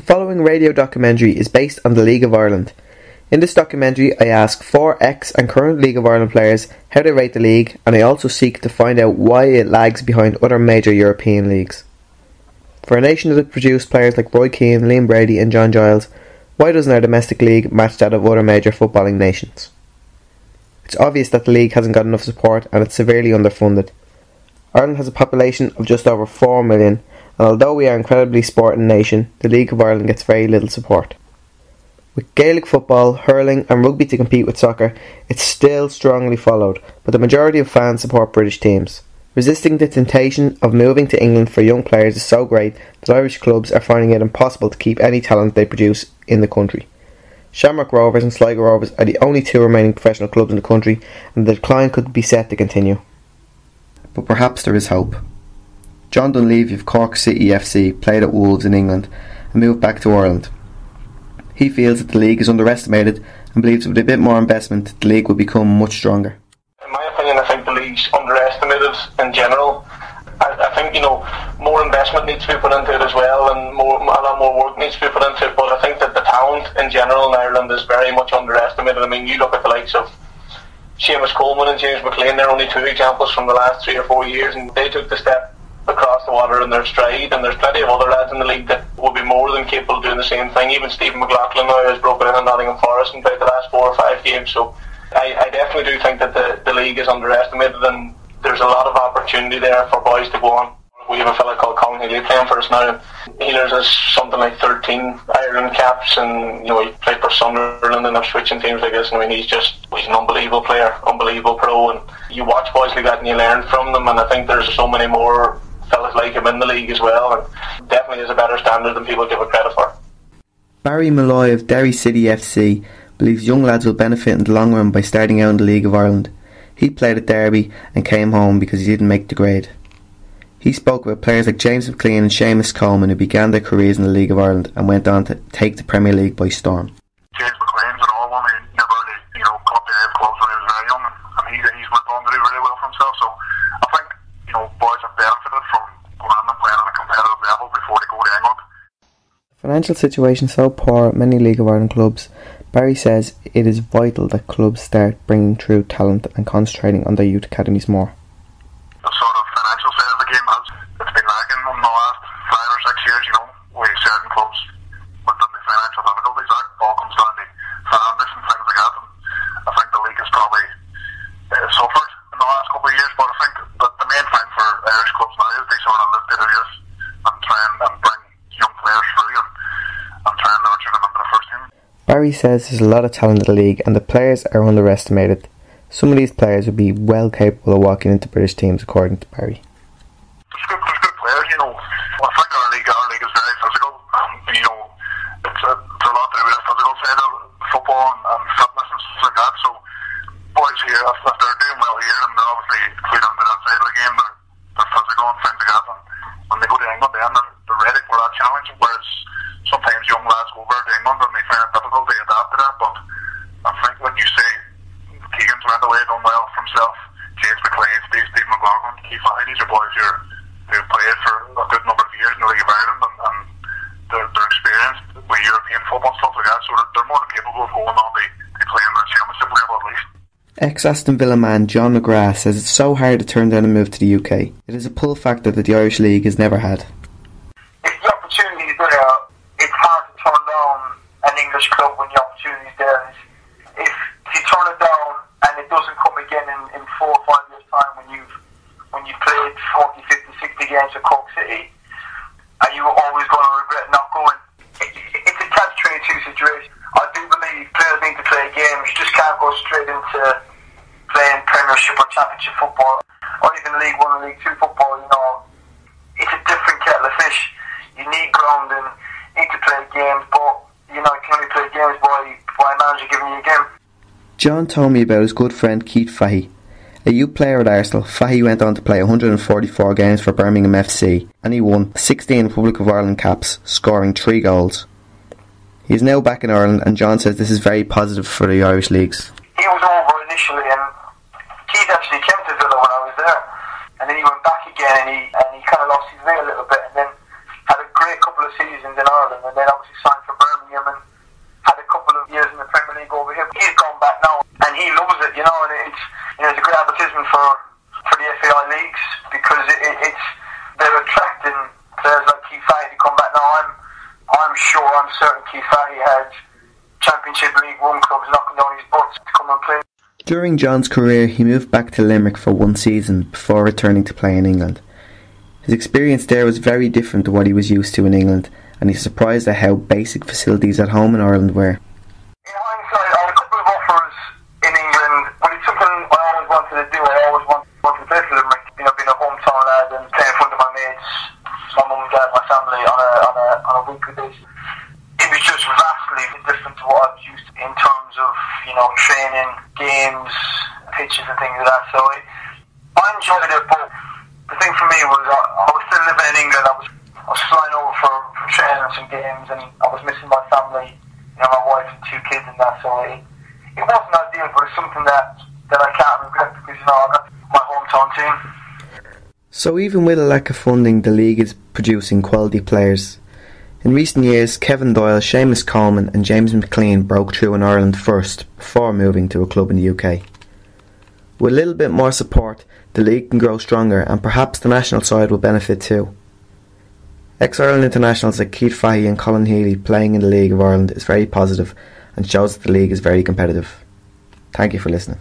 following radio documentary is based on the League of Ireland. In this documentary, I ask 4 ex and current League of Ireland players how they rate the league, and I also seek to find out why it lags behind other major European leagues. For a nation that produced players like Roy Keane, Liam Brady and John Giles, why doesn't our domestic league match that of other major footballing nations? It's obvious that the league hasn't got enough support and it's severely underfunded. Ireland has a population of just over 4 million, and although we are an incredibly sporting nation, the League of Ireland gets very little support. With Gaelic football, hurling and rugby to compete with soccer, it's still strongly followed, but the majority of fans support British teams. Resisting the temptation of moving to England for young players is so great that Irish clubs are finding it impossible to keep any talent they produce in the country. Shamrock Rovers and Sligo Rovers are the only 2 remaining professional clubs in the country, and the decline could be set to continue. But perhaps there is hope. John Dunleavy of Cork City FC played at Wolves in England and moved back to Ireland. He feels that the league is underestimated and believes with a bit more investment the league will become much stronger. In my opinion, I think the league's underestimated in general. I think, more investment needs to be put into it as well, and a lot more work needs to be put into it, but I think that the talent in general in Ireland is very much underestimated. I mean, you look at the likes of Seamus Coleman and James McLean, they're only 2 examples from the last 3 or 4 years, and they took the step across the water in their stride, and there's plenty of other lads in the league that would be more than capable of doing the same thing. Even Stephen McLaughlin now has broken in Nottingham Forest and played the last 4 or 5 games, so I definitely do think that the league is underestimated, and there's a lot of opportunity there for boys to go on. We have a fella called Colin Healy playing for us now. Healers has something like 13 Ireland caps, and he played for Sunderland and Ipswich and teams like this. And I mean, he's an unbelievable player, unbelievable pro, and you watch boys like that and you learn from them. And I think there's so many more fellas like him in the league as well, and definitely is a better standard than people give it credit for. Barry Malloy of Derry City FC believes young lads will benefit in the long run by starting out in the League of Ireland. He played at Derby and came home because he didn't make the grade. He spoke about players like James McLean and Seamus Coleman, who began their careers in the League of Ireland and went on to take the Premier League by storm. James McLean's an old one. He never really, caught the head close when he was very young, and he's went on to do really well for himself. So I think, boys have benefited from going on and playing on a competitive level before they go to England. The financial situation so poor at many League of Ireland clubs, Barry says it is vital that clubs start bringing through talent and concentrating on their youth academies more. The sort of financial side of the game it's been lacking in the last 5 or 6 years, where certain clubs went into financial difficulties. That all comes down to families and things like that, and I think the league has probably suffered in the last couple of years, but I think that the main thing for Irish clubs now is they sort of look to do this and try and bring young players through and try and nurture them into the first team. Barry says there's a lot of talent in the league and the players are underestimated. Some of these players would be well capable of walking into British teams, according to Barry. There's good players, I think our league is very physical. It's a lot to do with the physical side of football and fitness and stuff like that. So boys here, if they're doing well here, and they're obviously clued into that side of the game, they're physical and things like that. And when they go to England, then they're ready for that challenge. Whereas sometimes young lads go over to England and they find it difficult to adapt to that. But I think when you say Keegan's went away, done well for himself, James McLean, Steve McLaughlin, Keith Fahey, these are boys who've played for a good number of years in the League of Ireland, and they're experienced with European football and stuff like that, so they're more than capable of going on to play in the Championship level at least. Ex-Aston Villa man John McGrath says it's so hard to turn down a move to the UK. It is a pull factor that the Irish League has never had. If the opportunity is there, it's hard to turn down an English club when the opportunity is there. If you turn it down and it doesn't come again in 4 or 5 years' time when you've played 40, 50, 60 games at Cork City, are you always going to regret not going? It's a catch-22 situation. I do believe players need to play games. You just can't go straight into playing Premiership or Championship football, or even League 1 or League 2 football. It's a different kettle of fish. You need grounding, you need to play games, but you can only play games by a manager giving you a game. John told me about his good friend Keith Fahey. A youth player at Arsenal, Fahey went on to play 144 games for Birmingham FC, and he won 16 Republic of Ireland caps, scoring 3 goals. He is now back in Ireland, and John says this is very positive for the Irish leagues. He was over initially, and Keith actually came to Villa when I was there, and then he went back again, and he kind of lost his way a little bit, and then had a great couple of seasons in Ireland. Ireland, and then obviously signed for Birmingham and had a couple of years in the Premier League over here. He's gone back now, and he loves it, you know, and it's a great advertisement for the FAI leagues, because they're attracting players like Keith Fahey to come back now. I'm certain Keith Fahey had Championship League 1 clubs knocking down his butts to come and play. During John's career, he moved back to Limerick for one season before returning to play in England. His experience there was very different to what he was used to in England, and he's surprised at how basic facilities at home in Ireland were. In hindsight, I had a couple of offers in England, but it's something I always wanted to do. I always wanted to play for Limerick, you know, being a hometown lad and playing in front of my mates, my mum and dad, my family on a weekly basis. It was just vastly different to what I was used to in terms of, you know, training, games, pitches and things like that. So I enjoyed it, but the thing for me was I was still living in England. I was flying over for training and some games, and I was missing my family, you know, my wife and 2 kids and that. So it wasn't ideal, but it's something that I can't regret, because, you know, I got my hometown team. So even with a lack of funding, the league is producing quality players. In recent years, Kevin Doyle, Seamus Coleman and James McLean broke through in Ireland first, before moving to a club in the UK. With a little bit more support, the league can grow stronger, and perhaps the national side will benefit too. Ex-Ireland internationals like Keith Fahey and Colin Healy playing in the League of Ireland is very positive and shows that the league is very competitive. Thank you for listening.